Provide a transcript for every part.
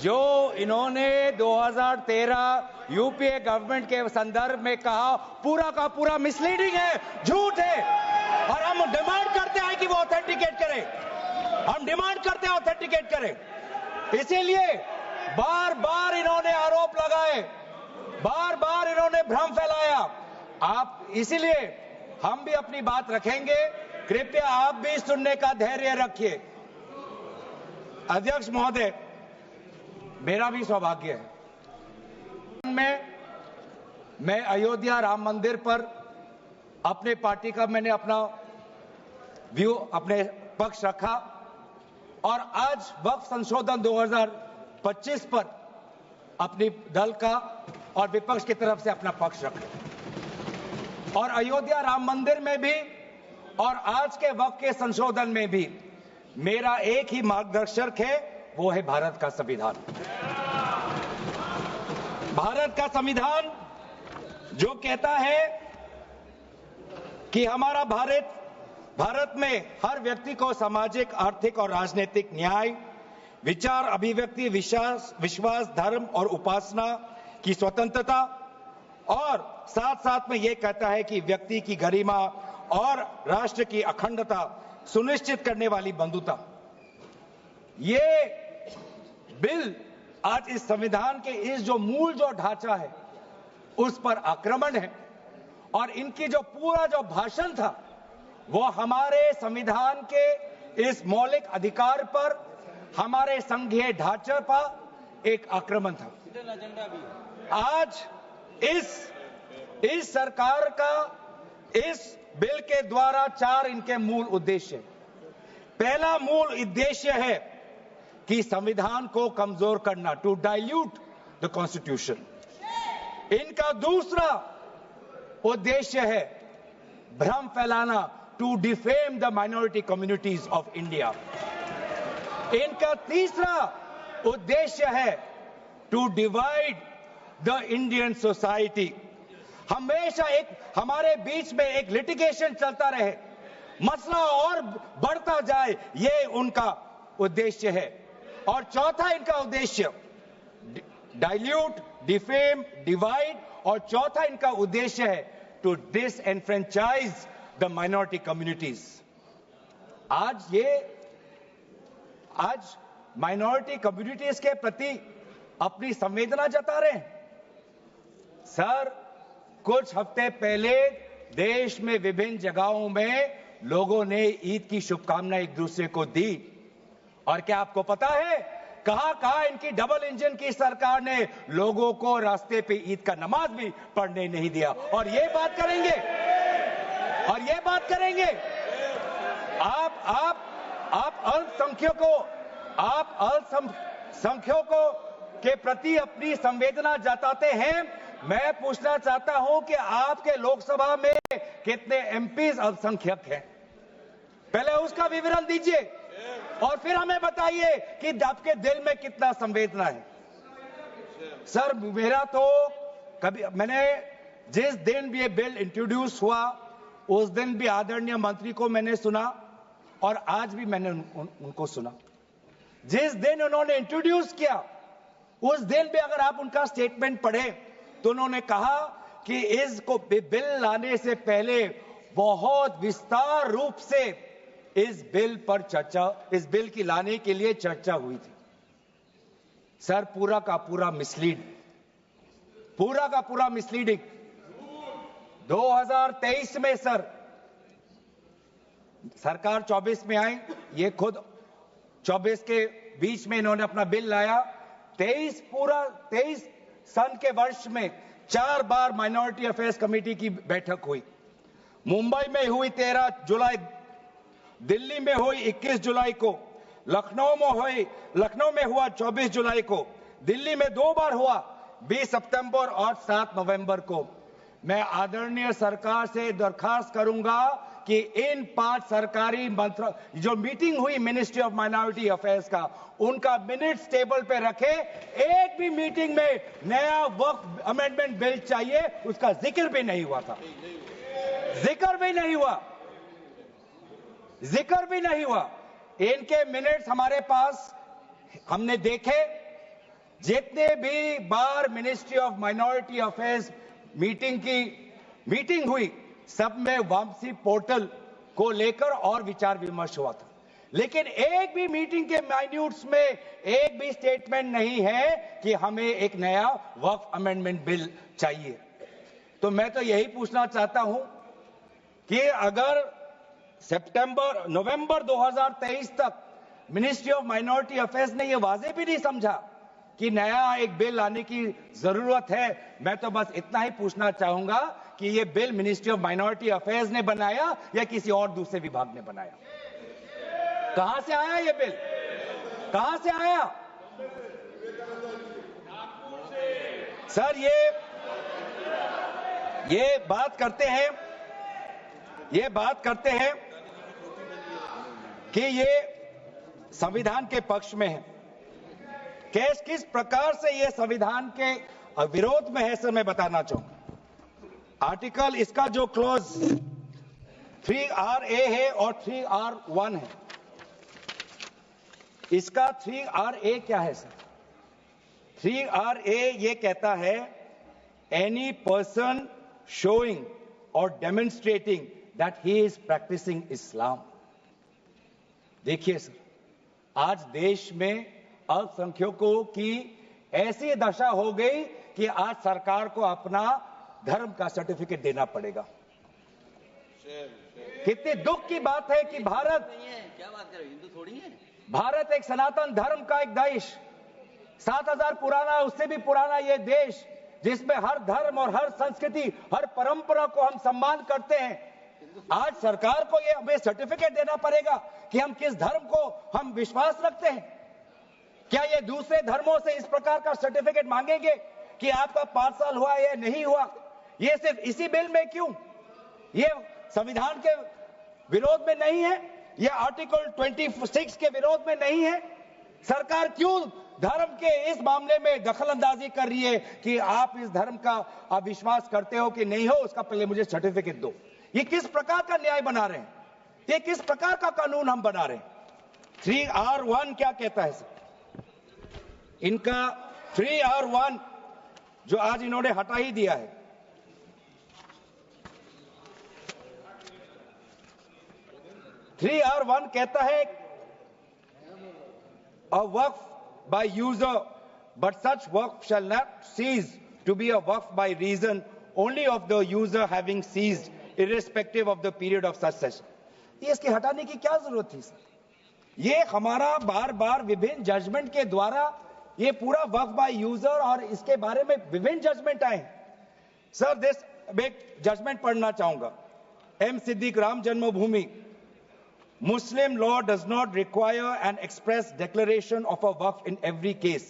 जो इन्होंने 2013 UPA government के संदर्भ में कहा, पूरा का पूरा मिसलीडिंग है, झूठ है। और हम डिमांड करते हैं कि वो ऑथेंटिकेट करें, हम डिमांड करते हैं ऑथेंटिकेट करें। इसीलिए बार बार इन्होंने आरोप लगाए, बार बार इन्होंने भ्रम फैलाया। आप इसीलिए हम भी अपनी बात रखेंगे, कृपया आप भी सुनने का धैर्य रखिए। अध्यक्ष महोदय, मेरा भी सौभाग्य है मैं अयोध्या राम मंदिर पर अपने पार्टी का मैंने अपना व्यू, अपने पक्ष रखा और आज वक्फ संशोधन 2025 पर अपनी दल का और विपक्ष की तरफ से अपना पक्ष रखा। और अयोध्या राम मंदिर में भी और आज के वक्फ के संशोधन में भी मेरा एक ही मार्गदर्शक है, वो है भारत का संविधान। भारत का संविधान जो कहता है कि हमारा भारत में हर व्यक्ति को सामाजिक, आर्थिक और राजनीतिक न्याय, विचार, अभिव्यक्ति, विश्वास, धर्म और उपासना की स्वतंत्रता और साथ साथ में यह कहता है कि व्यक्ति की गरिमा और राष्ट्र की अखंडता सुनिश्चित करने वाली बंधुता। ये बिल आज इस संविधान के इस जो मूल जो ढांचा है उस पर आक्रमण है और इनकी जो पूरा जो भाषण था वो हमारे संविधान के इस मौलिक अधिकार पर, हमारे संघीय ढांचे पर एक आक्रमण था। आज इस सरकार का इस बिल के द्वारा 4 इनके मूल उद्देश्य। पहला मूल उद्देश्य है कि संविधान को कमजोर करना, टू डाइल्यूट द कॉन्स्टिट्यूशन। इनका दूसरा उद्देश्य है भ्रम फैलाना, to defame the minority communities of India. इनका तीसरा उद्देश्य है to divide the Indian society. हमेशा एक हमारे बीच में एक लिटिगेशन चलता रहे, मसला और बढ़ता जाए, ये उनका उद्देश्य है। और चौथा इनका उद्देश्य डाइल्यूट, डिफेम, डिवाइड, और चौथा इनका उद्देश्य है to disenfranchise the minority communities. आज माइनॉरिटी कम्युनिटीज के प्रति अपनी संवेदना जता रहे हैं। सर, कुछ हफ्ते पहले देश में विभिन्न जगहों में लोगों ने ईद की शुभकामनाएं एक दूसरे को दी। और क्या आपको पता है कहां इनकी डबल इंजन की सरकार ने लोगों को रास्ते पे ईद का नमाज भी पढ़ने नहीं दिया। और ये बात करेंगे आप अल्पसंख्यकों के प्रति अपनी संवेदना जताते हैं। मैं पूछना चाहता हूं कि आपके लोकसभा में कितने एमपीज अल्पसंख्यक हैं? पहले उसका विवरण दीजिए और फिर हमें बताइए कि आपके दिल में कितना संवेदना है। सर, मेरा तो मैंने जिस दिन भी ये बिल इंट्रोड्यूस हुआ उस दिन भी आदरणीय मंत्री को मैंने सुना और आज भी मैंने उनको सुना। जिस दिन उन्होंने इंट्रोड्यूस किया उस दिन भी अगर आप उनका स्टेटमेंट पढ़े तो उन्होंने कहा कि इसको बिल लाने से पहले बहुत विस्तार रूप से इस बिल की लाने के लिए चर्चा हुई थी। सर, पूरा का पूरा मिसलीडिंग। 2023 में सर सरकार 24 में आई, ये खुद 24 के बीच में इन्होंने अपना बिल लाया। 23 सन के वर्ष में 4 बार माइनॉरिटी अफेयर्स कमेटी की बैठक हुई। मुंबई में हुई 13 जुलाई, दिल्ली में हुई 21 जुलाई को, लखनऊ में हुआ 24 जुलाई को, दिल्ली में 2 बार हुआ 20 सितंबर और 7 नवंबर को। मैं आदरणीय सरकार से दरखास्त करूंगा कि इन 5 सरकारी जो मीटिंग हुई मिनिस्ट्री ऑफ माइनॉरिटी अफेयर्स का, उनका मिनट्स टेबल पे रखे। एक भी मीटिंग में नया वक्फ अमेंडमेंट बिल चाहिए उसका जिक्र भी नहीं हुआ था। जिक्र भी नहीं हुआ। इनके मिनट्स हमारे पास, हमने देखे जितने भी बार ministry of minority affairs meeting हुई, सब में वापसी पोर्टल को लेकर और विचार विमर्श हुआ था, लेकिन एक भी मीटिंग के माइन्यूट्स में एक भी स्टेटमेंट नहीं है कि हमें एक नया वक्फ अमेंडमेंट बिल चाहिए। तो मैं तो यही पूछना चाहता हूं कि अगर नवंबर 2023 तक मिनिस्ट्री ऑफ माइनॉरिटी अफेयर्स ने यह वाजे भी नहीं समझा कि नया एक बिल लाने की जरूरत है, मैं तो बस इतना ही पूछना चाहूंगा कि यह bill ministry of minority affairs ने बनाया या किसी और दूसरे विभाग ने बनाया? कहां से आया यह बिल? कहां से आया? सर ये बात करते हैं कि ये संविधान के पक्ष में है। किस प्रकार से ये संविधान के विरोध में है, सर मैं बताना चाहूंगा। आर्टिकल इसका जो क्लॉज 3RA है और 3R1 है। इसका 3RA क्या है सर? 3RA ये कहता है any person showing or demonstrating that he is practicing Islam। देखिए सर, आज देश में अल्पसंख्यकों की ऐसी दशा हो गई कि आज सरकार को अपना धर्म का सर्टिफिकेट देना पड़ेगा। कितने दुख की बात है कि भारत क्या बात कर रहे हो, हिंदू थोड़ी है। भारत एक सनातन धर्म का एक देश, 7000 पुराना, उससे भी पुराना ये देश, जिसमें हर धर्म और हर संस्कृति, हर परंपरा को हम सम्मान करते हैं। आज सरकार को ये हमें सर्टिफिकेट देना पड़ेगा कि हम किस धर्म को हम विश्वास रखते हैं। क्या ये दूसरे धर्मों से इस प्रकार का सर्टिफिकेट मांगेंगे कि आपका 5 साल हुआ या नहीं हुआ? ये सिर्फ इसी बिल में क्यों? ये संविधान के विरोध में नहीं है? ये आर्टिकल 26 के विरोध में नहीं है? सरकार क्यों धर्म के इस मामले में दखलंदाजी कर रही है कि आप इस धर्म का आप विश्वास करते हो कि नहीं हो, उसका पहले मुझे सर्टिफिकेट दो? ये किस प्रकार का न्याय बना रहे हैं? ये किस प्रकार का कानून हम बना रहे हैं? 3R1 क्या कहता है सर? इनका 3R1 जो आज इन्होंने हटा ही दिया है, R1 कहता है a waqf by user, but such waqf shall not cease to be a waqf by reason only of the user having ceased, irrespective of the period of such session। ये इसके हटाने की क्या जरूरत थी सर? ये हमारा बार बार विभिन्न जजमेंट के द्वारा ये पूरा वक्फ बाय यूजर और इसके बारे में विभिन्न जजमेंट आए सर। एक जजमेंट पढ़ना चाहूंगा। M Siddique, Ram Janmabhoomi, Muslim law does not require an express declaration of a waqf in every case.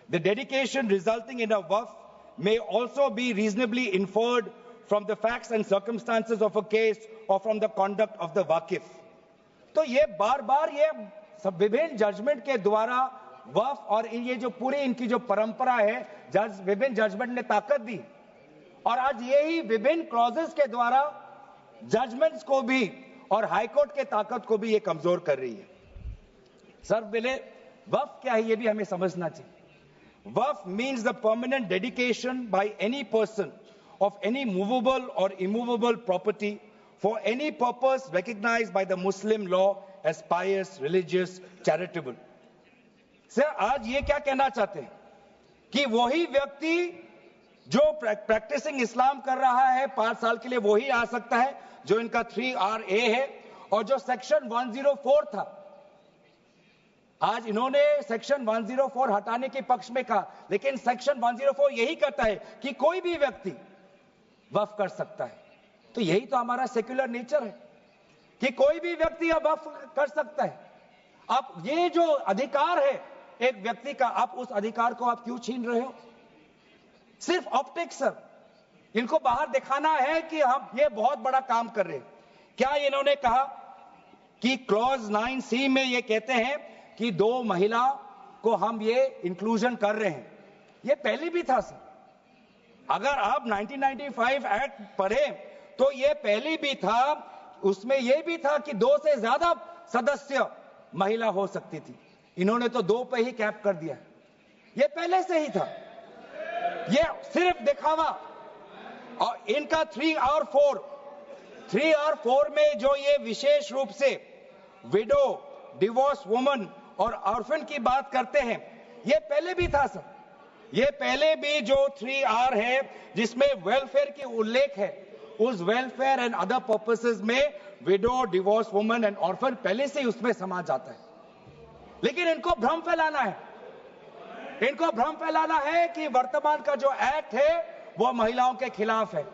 The dedication resulting in a waqf may also be reasonably inferred from the facts and circumstances of a case or from the conduct of the waqif। तो ये बार बार ये विभिन्न judgement के द्वारा वक्फ और ये जो पूरी इनकी जो परंपरा है, विभिन्न जजमेंट ने ताकत दी, और आज यही विभिन्न क्लॉजेस के द्वारा जजमेंट्स को भी और हाईकोर्ट के ताकत को भी ये कमजोर कर रही है। सर पहले वक्फ क्या है ये भी हमें समझना चाहिए। Waqf means the permanent dedication by any person of any movable और immovable property for any purpose recognised by the Muslim law as pious, religious, charitable. Sir आज ये क्या कहना चाहते हैं कि वही व्यक्ति जो प्रैक्टिसिंग इस्लाम कर रहा है 5 साल के लिए वही आ सकता है, जो इनका 3RA है, और जो सेक्शन 104 था, आज इन्होंने सेक्शन 104 हटाने के पक्ष में कहा, लेकिन सेक्शन 104 यही कहता है कि कोई भी व्यक्ति वक्फ कर सकता है। तो यही तो हमारा सेक्युलर नेचर है कि कोई भी व्यक्ति अब वक्फ कर सकता है। अब ये जो अधिकार है एक व्यक्ति का, आप उस अधिकार को आप क्यों छीन रहे हो? सिर्फ ऑप्टिक्स सर, इनको बाहर दिखाना है कि हम ये बहुत बड़ा काम कर रहे हैं। क्या इन्होंने कहा कि क्लॉज 9C में ये कहते हैं कि 2 महिला को हम ये इंक्लूजन कर रहे हैं? ये पहले भी था सर। अगर आप 1995 एक्ट पढ़े तो ये पहले भी था, उसमें ये भी था कि 2 से ज्यादा सदस्य महिला हो सकती थी। इन्होंने तो 2 पे ही कैप कर दिया। ये पहले से ही था, ये सिर्फ दिखावा। और इनका 3 और 4 में जो ये विशेष रूप से विडो, डिवोर्स वुमन और ऑर्फन की बात करते हैं, ये पहले भी था सर। ये पहले भी जो 3R है जिसमें वेलफेयर की उल्लेख है, उस वेलफेयर एंड अदर पर्पसेस में window, divorce woman and orphan पहले से ही उसमें समा जाता है। लेकिन इनको भ्रम फैलाना है, इनको भ्रम फैलाना है कि वर्तमान का जो एक्ट है वो महिलाओं के खिलाफ है।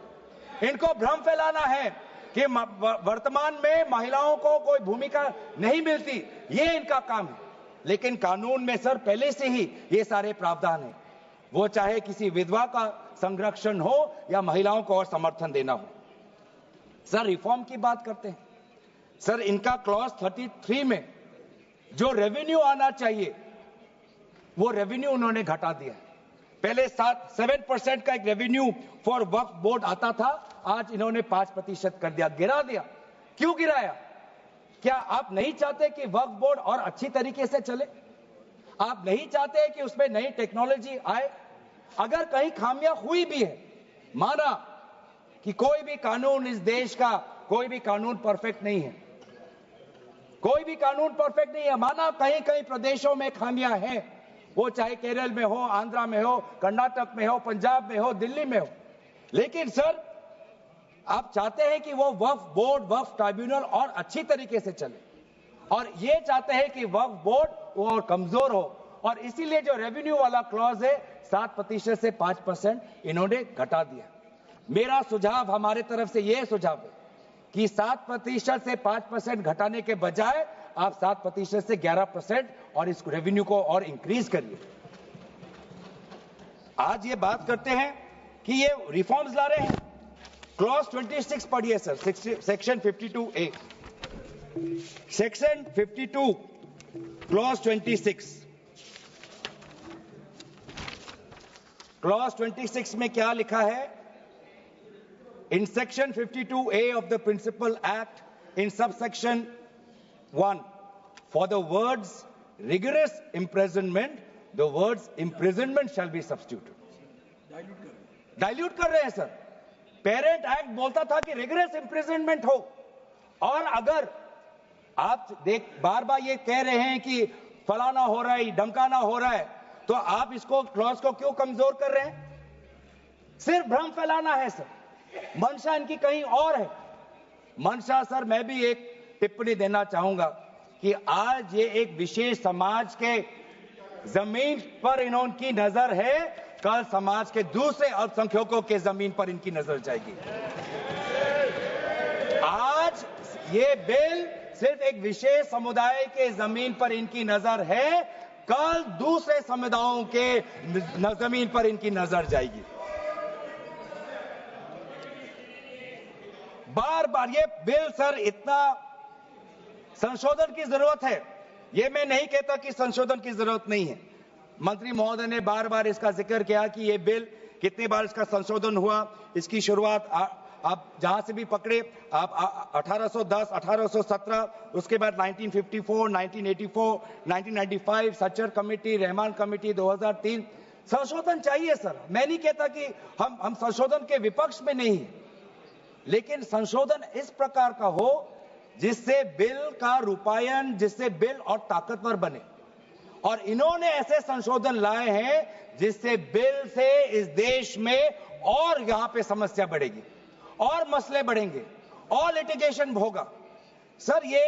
इनको भ्रम फैलाना है कि वर्तमान में महिलाओं को कोई भूमिका नहीं मिलती, ये इनका काम है। लेकिन कानून में सर पहले से ही ये सारे प्रावधान हैं, वो चाहे किसी विधवा का संरक्षण हो या महिलाओं को और समर्थन देना हो। सर रिफॉर्म की बात करते हैं, सर इनका क्लॉज 33 में जो रेवेन्यू आना चाहिए वो रेवेन्यू उन्होंने घटा दिया। पहले 7% का एक रेवेन्यू फॉर वक्फ बोर्ड आता था, आज इन्होंने 5% कर दिया, गिरा दिया। क्यों गिराया? क्या आप नहीं चाहते कि वक्फ बोर्ड और अच्छी तरीके से चले? आप नहीं चाहते कि उसमें नई टेक्नोलॉजी आए? अगर कहीं खामियां हुई भी है, माना कि कोई भी कानून इस देश का, कोई भी कानून परफेक्ट नहीं है, कोई भी कानून परफेक्ट नहीं है, माना कहीं कहीं प्रदेशों में खामियां हैं, वो चाहे केरल में हो, आंध्रा में हो, कर्नाटक में हो, पंजाब में हो, दिल्ली में हो। लेकिन सर आप चाहते हैं कि वो वक्फ बोर्ड, वक्फ ट्राइब्यूनल और अच्छी तरीके से चले, और ये चाहते हैं कि वक्फ बोर्ड वो और कमजोर हो, और इसीलिए जो रेवेन्यू वाला क्लॉज है 7% से 5% इन्होंने घटा दिया। मेरा सुझाव, हमारे तरफ से ये सुझाव है कि 7% से 5% घटाने के बजाय आप 7% से 11% और इस रेवेन्यू को और इंक्रीज करिए। आज ये बात करते हैं कि ये रिफॉर्म्स ला रहे हैं। क्लॉज 26 पढ़िए sir, section 52A, section 52 clause 26। Clause 26 में क्या लिखा है? In section 52A of the Principal Act, in subsection 1, for the words rigorous imprisonment, the words imprisonment shall be substituted. Dilute कर रहे हैं सर। पेरेंट एक्ट बोलता था कि रिगरस इम्प्रिजनमेंट हो, और अगर आप बार बार ये कह रहे हैं कि फलाना हो रहा है, धमकाना हो रहा है, तो आप इसको क्लॉज को क्यों कमजोर कर रहे हैं? सिर्फ भ्रम फैलाना है सर। मंशा इनकी कहीं और है। मंशा सर, मैं भी एक टिप्पणी देना चाहूंगा कि आज ये एक विशेष समाज के जमीन पर इनकी नजर है, कल समाज के दूसरे अल्पसंख्यकों के जमीन पर इनकी नजर जाएगी। आज ये बिल सिर्फ एक विशेष समुदाय के जमीन पर इनकी नजर है, कल दूसरे समुदायों के जमीन पर इनकी नजर जाएगी। बार बार ये बिल सर, इतना संशोधन की जरूरत है। ये मैं नहीं कहता कि संशोधन की जरूरत नहीं है। मंत्री महोदय ने बार बार इसका जिक्र किया कि ये बिल कितनी बार इसका संशोधन हुआ। इसकी शुरुआत आप जहां से भी पकड़े, आप 1810, 1817, उसके बाद 1954, 1984, 1995, सच्चर कमेटी, रहमान कमेटी 2003। संशोधन चाहिए सर, मैं नहीं कहता कि हम संशोधन के विपक्ष में नहीं, लेकिन संशोधन इस प्रकार का हो जिससे बिल का रूपायन, जिससे बिल और ताकतवर बने। और इन्होंने ऐसे संशोधन लाए हैं जिससे बिल से इस देश में और यहां पे समस्या बढ़ेगी, और मसले बढ़ेंगे, और लिटिगेशन होगा। सर ये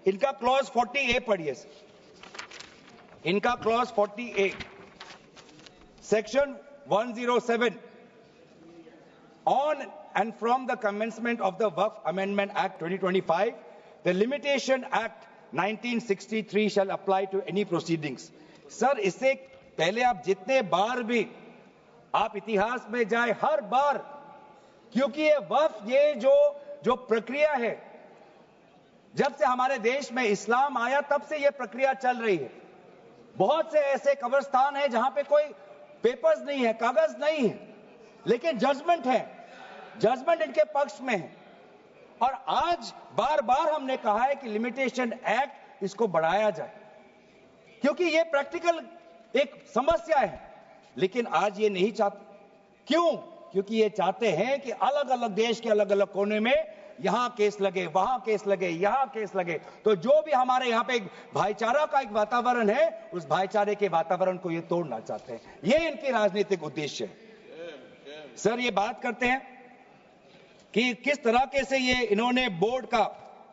इनका क्लॉज 40A पढ़िए सर। इनका clause 40A, section 107, on and from the commencement of the Waqf Amendment Act 2025, the Limitation Act 1963 shall apply to any proceedings. Sir इससे पहले आप जितने बार भी आप इतिहास में जाए, हर बार, क्योंकि ये वक्फ, ये जो प्रक्रिया है, जब से हमारे देश में इस्लाम आया तब से ये प्रक्रिया चल रही है। बहुत से ऐसे कब्रिस्तान हैं जहां पे कोई पेपर्स नहीं है, कागज नहीं है, लेकिन जजमेंट है, जजमेंट इनके पक्ष में है। और आज बार बार हमने कहा है कि लिमिटेशन एक्ट इसको बढ़ाया जाए, क्योंकि ये प्रैक्टिकल एक समस्या है, लेकिन आज ये नहीं चाहते। क्यों? क्योंकि ये चाहते हैं कि अलग अलग देश के अलग अलग कोने में यहां केस लगे, वहां केस लगे, यहां केस लगे। तो जो भी हमारे यहां पे एक भाईचारा का एक वातावरण है, उस भाईचारे के वातावरण को ये तोड़ना चाहते हैं। ये इनकी राजनीतिक उद्देश्य है। सर, ये बात करते हैं कि किस तरीके से ये इन्होंने बोर्ड का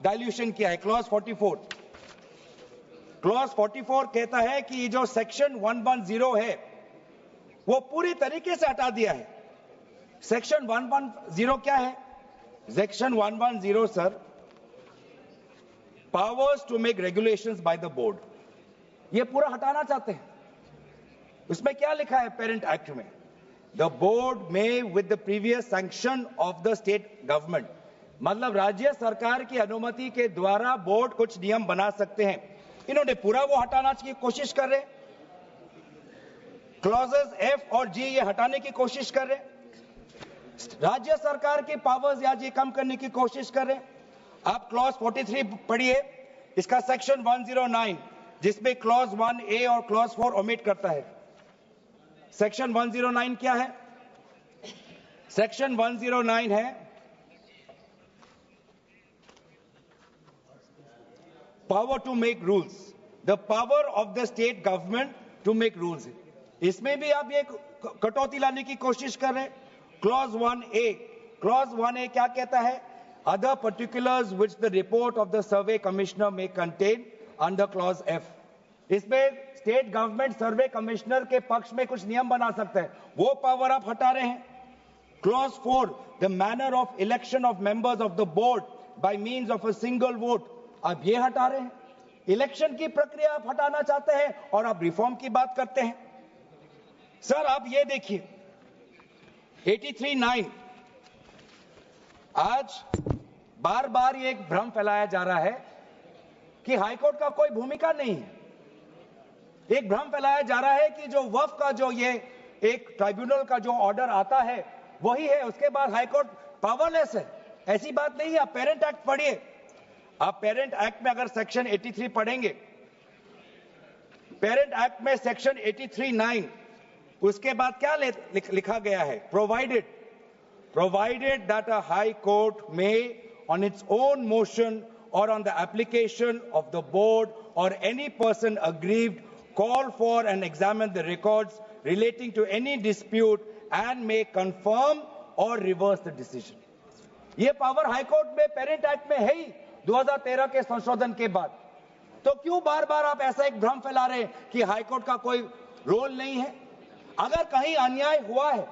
डाइल्यूशन किया है। क्लॉज 44 कहता है कि जो सेक्शन 110 है वो पूरी तरीके से हटा दिया है। सेक्शन 110 क्या है? Section 110 sir, powers to make regulations by the board, ये पूरा हटाना चाहते हैं। उसमें क्या लिखा है पेरेंट एक्ट में? द बोर्ड में with the previous sanction of the state government, मतलब राज्य सरकार की अनुमति के द्वारा बोर्ड कुछ नियम बना सकते हैं। इन्होंने पूरा वो हटाना की कोशिश कर रहे। क्लॉजेस एफ और जी ये हटाने की कोशिश कर रहे। राज्य सरकार की पावर्स या जी कम करने की कोशिश कर रहे। आप क्लॉज 43 पढ़िए, इसका सेक्शन 109 जिसमें क्लॉज 1A और क्लॉज 4 ओमिट करता है। सेक्शन 109 क्या है? सेक्शन 109 है power to make rules, the power of the state government to make rules. इसमें भी आप ये कटौती लाने की कोशिश कर रहे हैं। क्लॉज 1A क्या कहता है? Other particulars which the report of the survey commissioner में कंटेन अंडर क्लॉज एफ। इसमें स्टेट गवर्नमेंट सर्वे कमिश्नर के पक्ष में कुछ नियम बना सकता है, वो पावर आप हटा रहे हैं। Clause 4, the manner of election of members of the board by means of a single vote, आप ये हटा रहे हैं। इलेक्शन की प्रक्रिया आप हटाना चाहते हैं और आप रिफॉर्म की बात करते हैं। सर, आप ये देखिए 83(9), आज बार बार ये एक भ्रम फैलाया जा रहा है कि हाईकोर्ट का कोई भूमिका नहीं है। एक भ्रम फैलाया जा रहा है कि जो वक्फ का जो ये एक ट्राइब्यूनल का जो ऑर्डर आता है वही है, उसके बाद हाईकोर्ट पावरलेस है। ऐसी बात नहीं है। आप पेरेंट एक्ट पढ़िए। आप पेरेंट एक्ट में अगर सेक्शन 83 पढ़ेंगे, पेरेंट एक्ट में सेक्शन 83(9), उसके बाद क्या लिखा गया है? provided that a high court may on its own motion or on the application of the board or any person aggrieved call for and examine the records relating to any dispute and may confirm or reverse the decision। ये power high court में parent act में है ही 2013 के संशोधन के बाद। तो क्यों बार बार आप ऐसा एक भ्रम फैला रहे हैं कि हाई कोर्ट का कोई रोल नहीं है? अगर कहीं अन्याय हुआ है,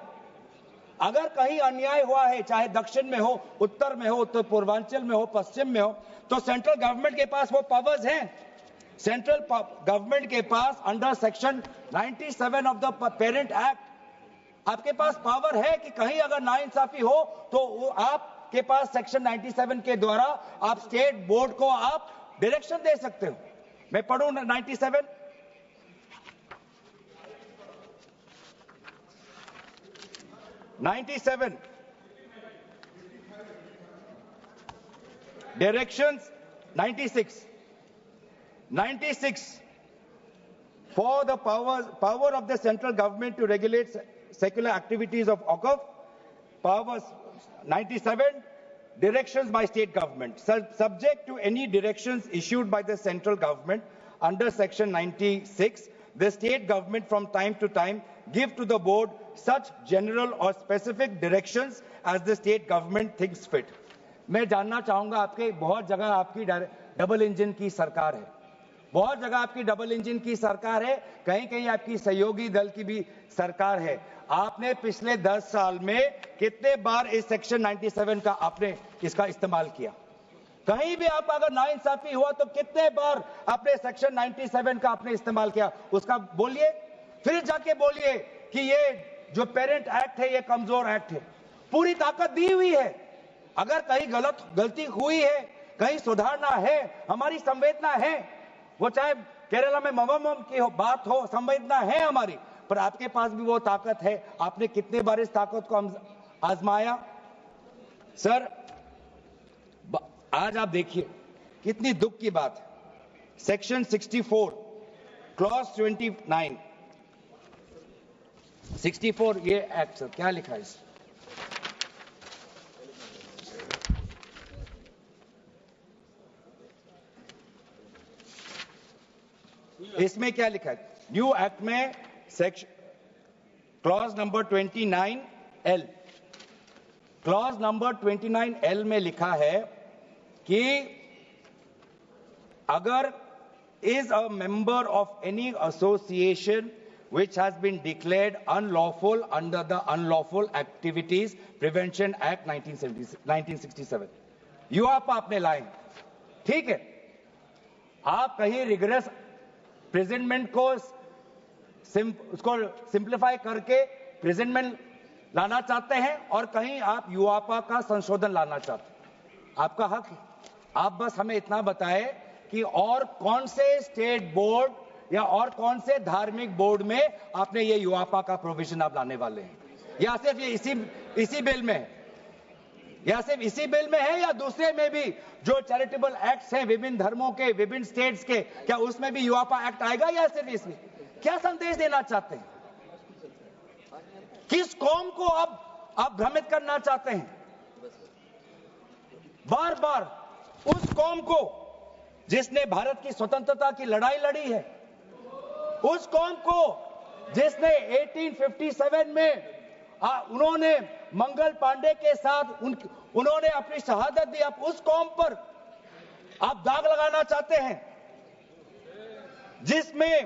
अगर कहीं अन्याय हुआ है, चाहे दक्षिण में हो, उत्तर में हो, उत्तर पूर्वांचल में हो, पश्चिम में हो, तो सेंट्रल गवर्नमेंट के पास वो पावर्स हैं। सेंट्रल गवर्नमेंट के पास under section 97 of the parent act आपके पास पावर है कि कहीं अगर नाइंसाफी हो तो वो आपके पास सेक्शन 97 के द्वारा आप स्टेट बोर्ड को आप डायरेक्शन दे सकते हो। मैं पढ़ूं 97 directions। 96 for the power of the central government to regulate secular activities of OCUF, powers 97 directions by state government subject to any directions issued by the central government under section 96, the state government from time to time give to the board such general or specific directions as the state government thinks fit। मैं जानना चाहूंगा, आपके बहुत जगह आपकी double engine की सरकार है, बहुत जगह आपकी डबल इंजन की सरकार है, कहीं कहीं आपकी सहयोगी दल की भी सरकार है। आपने पिछले 10 साल में कितने बार इस सेक्शन 97 का आपने इसका इस्तेमाल किया? कहीं भी आप अगर नाइंसाफी हुआ तो कितने बार आपने सेक्शन 97 का आपने इस्तेमाल किया? उसका बोलिए, फिर जाके बोलिए कि ये जो पेरेंट एक्ट है ये कमजोर एक्ट है। पूरी ताकत दी हुई है। अगर कहीं गलती हुई है, कहीं सुधारना है, हमारी संवेदना है, वो चाहे केरला में मवम की बात हो, संवेदना है हमारी, पर आपके पास भी वो ताकत है। आपने कितने बार इस ताकत को आजमाया? सर, आज आप देखिए कितनी दुख की बात है। सेक्शन 64 क्लॉज 29 64 ये एक्ट सर क्या लिखा है इस? इसमें क्या लिखा है? न्यू एक्ट में section clause number 29L, clause number 29L में लिखा है कि अगर is a member of any association which has been declared unlawful under the Unlawful Activities Prevention Act 1967, यूआपा आपने लाए, ठीक है, आप कहीं रिगरस प्रेजेंटमेंट को उसको सिंप्लीफाई करके प्रेजेंटमेंट लाना चाहते हैं और कहीं आप यूआपा का संशोधन लाना चाहते हैं, आपका हक है। आप बस हमें इतना बताएं कि और कौन से स्टेट बोर्ड या और कौन से धार्मिक बोर्ड में आपने ये यूआपा का प्रोविजन आप लाने वाले हैं, या सिर्फ ये इसी बिल में है, या सिर्फ इसी बिल में है या दूसरे में भी जो चैरिटेबल एक्ट्स हैं विभिन्न धर्मों के विभिन्न स्टेट्स के, क्या उसमें भी यूआपा एक्ट आएगा या सिर्फ इसमें? क्या संदेश देना चाहते हैं? किस कौम को आप भ्रमित करना चाहते हैं? बार बार उस कौम को जिसने भारत की स्वतंत्रता की लड़ाई लड़ी है, उस कौम को जिसने 1857 में उन्होंने मंगल पांडे के साथ उन्होंने अपनी शहादत दी, आप उस कौम पर आप दाग लगाना चाहते हैं जिसमें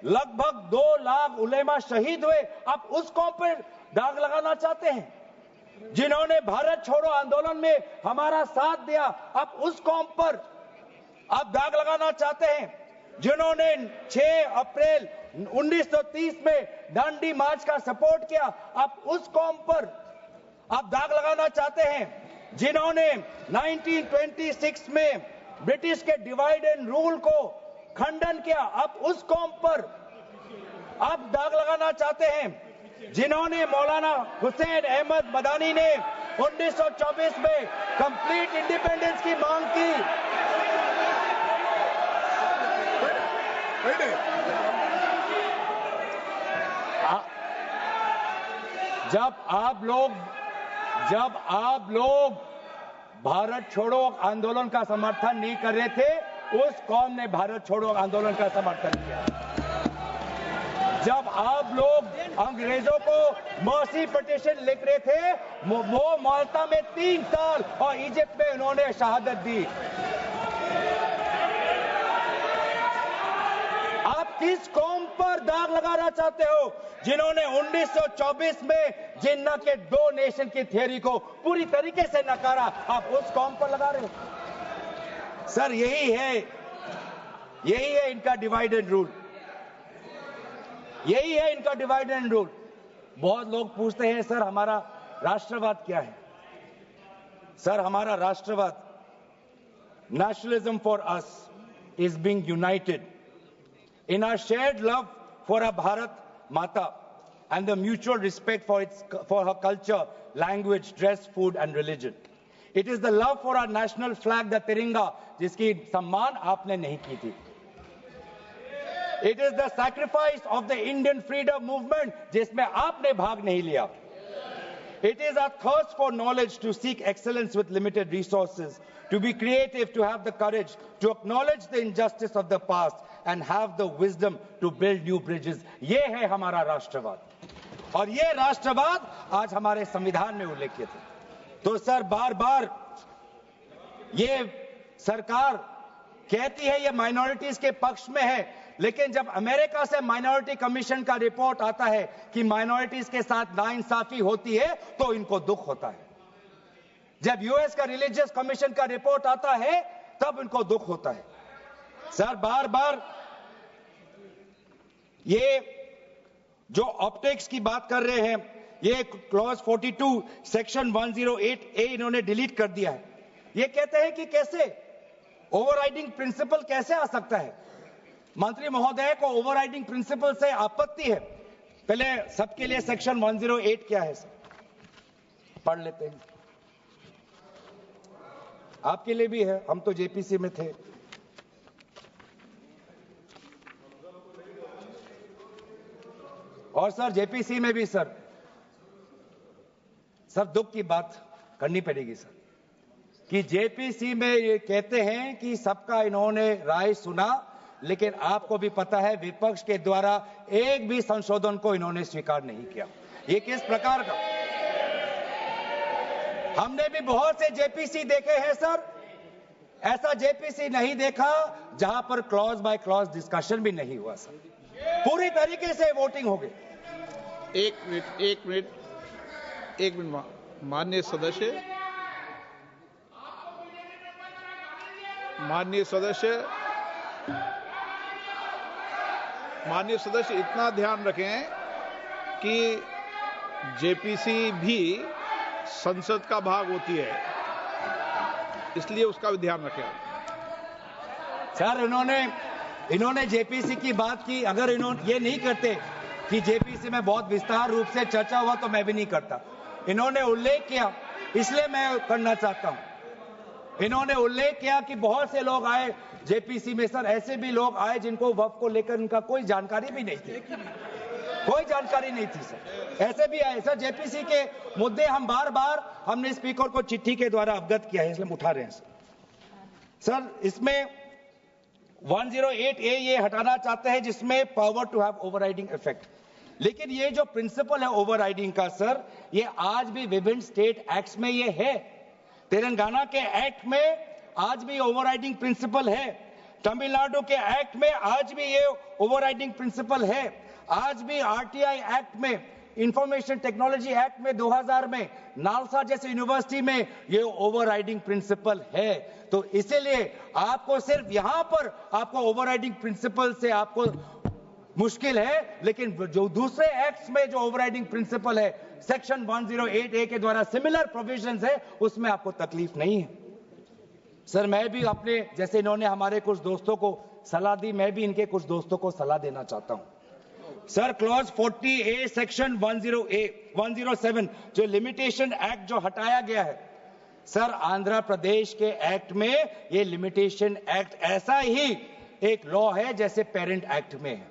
लगभग 2 लाख उलेमा शहीद हुए, आप उस कौम पर दाग लगाना चाहते हैं जिन्होंने भारत छोड़ो आंदोलन में हमारा साथ दिया, आप उस कौम पर आप दाग लगाना चाहते हैं जिन्होंने 6 अप्रैल 1930 में दांडी मार्च का सपोर्ट किया, आप उस कौम पर आप दाग लगाना चाहते हैं जिन्होंने 1926 में ब्रिटिश के डिवाइड एंड रूल को खंडन किया, आप उस कौम पर आप दाग लगाना चाहते हैं जिन्होंने मौलाना हुसैन अहमद मदानी ने 1924 में कंप्लीट इंडिपेंडेंस की मांग की। जब आप लोग भारत छोड़ो आंदोलन का समर्थन नहीं कर रहे थे, उस कौम ने भारत छोड़ो आंदोलन का समर्थन किया। जब आप लोग अंग्रेजों को मर्सी पिटीशन लिख रहे थे, वो माल्टा में 3 साल और इजिप्ट में उन्होंने शहादत दी। आप किस कौम पर दाग लगाना चाहते हो जिन्होंने 1924 में जिन्ना के 2 नेशन की थ्योरी को पूरी तरीके से नकारा, आप उस कौम पर लगा रहे हो? सर यही है इनका डिवाइड एंड रूल, यही है इनका डिवाइड एंड रूल। बहुत लोग पूछते हैं सर हमारा राष्ट्रवाद क्या है? सर हमारा राष्ट्रवाद, nationalism for us is being United in our shared love for our Bharat Mata and the mutual respect for her culture, language, dress, food and religion. It is the love for our national flag, the Tiringa, जिसकी सम्मान आपने नहीं की थी. It is the sacrifice of the Indian freedom movement, जिसमें आपने भाग नहीं लिया. It is our thirst for knowledge to seek excellence with limited resources, to be creative, to have the courage, to acknowledge the injustice of the past and have the wisdom to build new bridges. ये है हमारा राष्ट्रवाद और ये राष्ट्रवाद आज हमारे संविधान में उल्लेखित है. तो सर बार बार ये सरकार कहती है ये माइनॉरिटीज के पक्ष में है, लेकिन जब अमेरिका से माइनॉरिटी कमीशन का रिपोर्ट आता है कि माइनॉरिटीज के साथ नाइंसाफी होती है तो इनको दुख होता है. जब यूएस का रिलीजियस कमीशन का रिपोर्ट आता है तब इनको दुख होता है. सर बार बार ये जो ऑप्टिक्स की बात कर रहे हैं, ये क्लॉज 42 सेक्शन 108A इन्होंने डिलीट कर दिया है. ये कहते हैं कि कैसे ओवरराइडिंग प्रिंसिपल कैसे आ सकता है. मंत्री महोदय को ओवरराइडिंग प्रिंसिपल से आपत्ति है. पहले सबके लिए सेक्शन 108 क्या है पढ़ लेते हैं. आपके लिए भी है, हम तो जेपीसी में थे. और सर जेपीसी में भी सर दुख की बात करनी पड़ेगी सर कि जेपीसी में ये कहते हैं कि सबका इन्होंने राय सुना, लेकिन आपको भी पता है विपक्ष के द्वारा एक भी संशोधन को इन्होंने स्वीकार नहीं किया। ये किस प्रकार का, हमने भी बहुत से जेपीसी देखे हैं सर, ऐसा जेपीसी नहीं देखा जहां पर क्लॉज बाय क्लॉज डिस्कशन भी नहीं हुआ सर, पूरी तरीके से वोटिंग हो गई। एक मिनट माननीय सदस्य इतना ध्यान रखें कि जेपीसी भी संसद का भाग होती है, इसलिए उसका भी ध्यान रखें। सर इन्होंने जेपीसी की बात की, अगर इन्होंने ये नहीं करते कि जेपीसी में बहुत विस्तार रूप से चर्चा हुआ तो मैं भी नहीं करता। इन्होंने उल्लेख किया, इसलिए मैं करना चाहता हूं। इन्होंने उल्लेख किया कि बहुत से लोग आए जेपीसी में सर, ऐसे भी लोग आए जिनको वक्फ को लेकर उनका कोई जानकारी भी नहीं थी, कोई जानकारी नहीं थी सर, ऐसे भी आए सर। जेपीसी के मुद्दे हम बार बार हमने स्पीकर को चिट्ठी के द्वारा अवगत किया है, इसलिए हम उठा रहे हैं सर। इसमें 108A ये हटाना चाहते हैं जिसमें power to have overriding effect, लेकिन ये जो प्रिंसिपल है ओवरराइडिंग का सर, ये आज भी विभिन्न स्टेट एक्ट्स में ये है। तेलंगाना के एक्ट में आज भी ओवरराइडिंग प्रिंसिपल है, तमिलनाडु के एक्ट में आज भी ये ओवरराइडिंग प्रिंसिपल है, आज भी आरटीआई एक्ट में, इंफॉर्मेशन टेक्नोलॉजी एक्ट में 2000 में, नालसा जैसे यूनिवर्सिटी में ये ओवरराइडिंग प्रिंसिपल है। तो इसीलिए आपको सिर्फ यहां पर आपको ओवरराइडिंग प्रिंसिपल से आपको मुश्किल है, लेकिन जो दूसरे एक्ट्स में जो ओवरराइडिंग प्रिंसिपल है सेक्शन 108A के द्वारा सिमिलर प्रोविजंस है, उसमें आपको तकलीफ नहीं है सर। मैं भी अपने जैसे इन्होंने हमारे कुछ दोस्तों को सलाह दी, मैं भी इनके कुछ दोस्तों को सलाह देना चाहता हूं सर। क्लॉज 40A सेक्शन 107 जो लिमिटेशन एक्ट जो हटाया गया है सर, आंध्र प्रदेश के एक्ट में ये लिमिटेशन एक्ट ऐसा ही एक लॉ है जैसे पेरेंट एक्ट में है।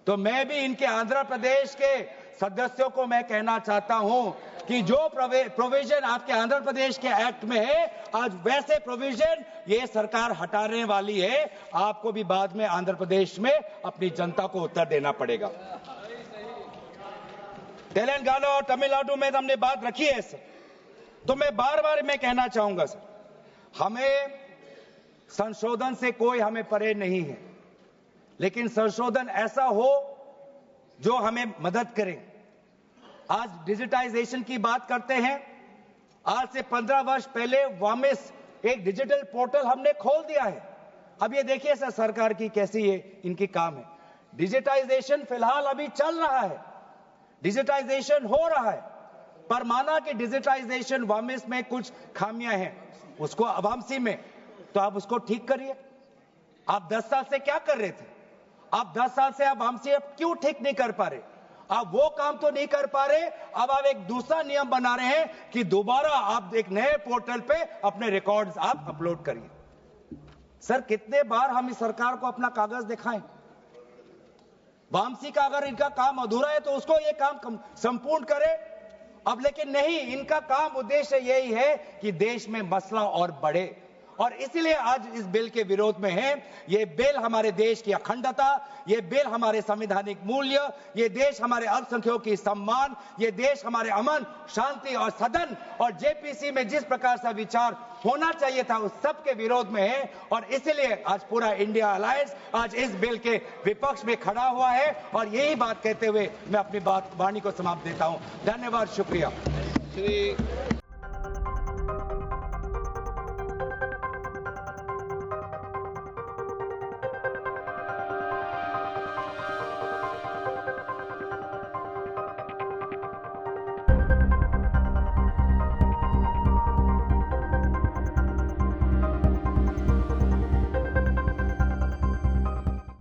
तो मैं भी इनके आंध्र प्रदेश के सदस्यों को मैं कहना चाहता हूं कि जो प्रोविजन आपके आंध्र प्रदेश के एक्ट में है, आज वैसे प्रोविजन ये सरकार हटाने वाली है। आपको भी बाद में आंध्र प्रदेश में अपनी जनता को उत्तर देना पड़ेगा। तेलंगाना और तमिलनाडु में हमने बात रखी है सर, तो मैं बार बार मैं कहना चाहूंगा सर, हमें संशोधन से कोई हमें परे नहीं है, लेकिन संशोधन ऐसा हो जो हमें मदद करे। आज डिजिटाइजेशन की बात करते हैं, आज से 15 वर्ष पहले वामिस एक डिजिटल पोर्टल हमने खोल दिया है। अब ये देखिए सर सरकार की कैसी ये इनकी काम है। डिजिटाइजेशन फिलहाल अभी चल रहा है, डिजिटाइजेशन हो रहा है, पर माना कि डिजिटाइजेशन वामिस में कुछ खामियां हैं, उसको वामसी में, तो आप उसको ठीक करिए। आप 10 साल से क्या कर रहे थे? आप 10 साल से आप वामसी क्यों ठीक नहीं कर पा रहे? आप वो काम तो नहीं कर पा रहे, अब आप एक दूसरा नियम बना रहे हैं कि दोबारा आप एक नए पोर्टल पे अपने रिकॉर्ड्स आप अपलोड करिए। सर कितने बार हम इस सरकार को अपना कागज दिखाएं? वामसी का अगर इनका काम अधूरा है तो उसको ये काम संपूर्ण करे। अब लेकिन नहीं, इनका काम उद्देश्य यही है कि देश में मसला और बढ़े, और इसलिए आज इस बिल के विरोध में है। ये बिल हमारे देश की अखंडता, ये बिल हमारे संवैधानिक मूल्य, ये देश हमारे अल्पसंख्यकों की सम्मान, ये देश हमारे अमन शांति और सदन और जेपीसी में जिस प्रकार से विचार होना चाहिए था उस सब के विरोध में है। और इसलिए आज पूरा इंडिया अलायंस आज इस बिल के विपक्ष में खड़ा हुआ है। और यही बात कहते हुए मैं अपनी वाणी को समाप्त देता हूं। धन्यवाद, शुक्रिया।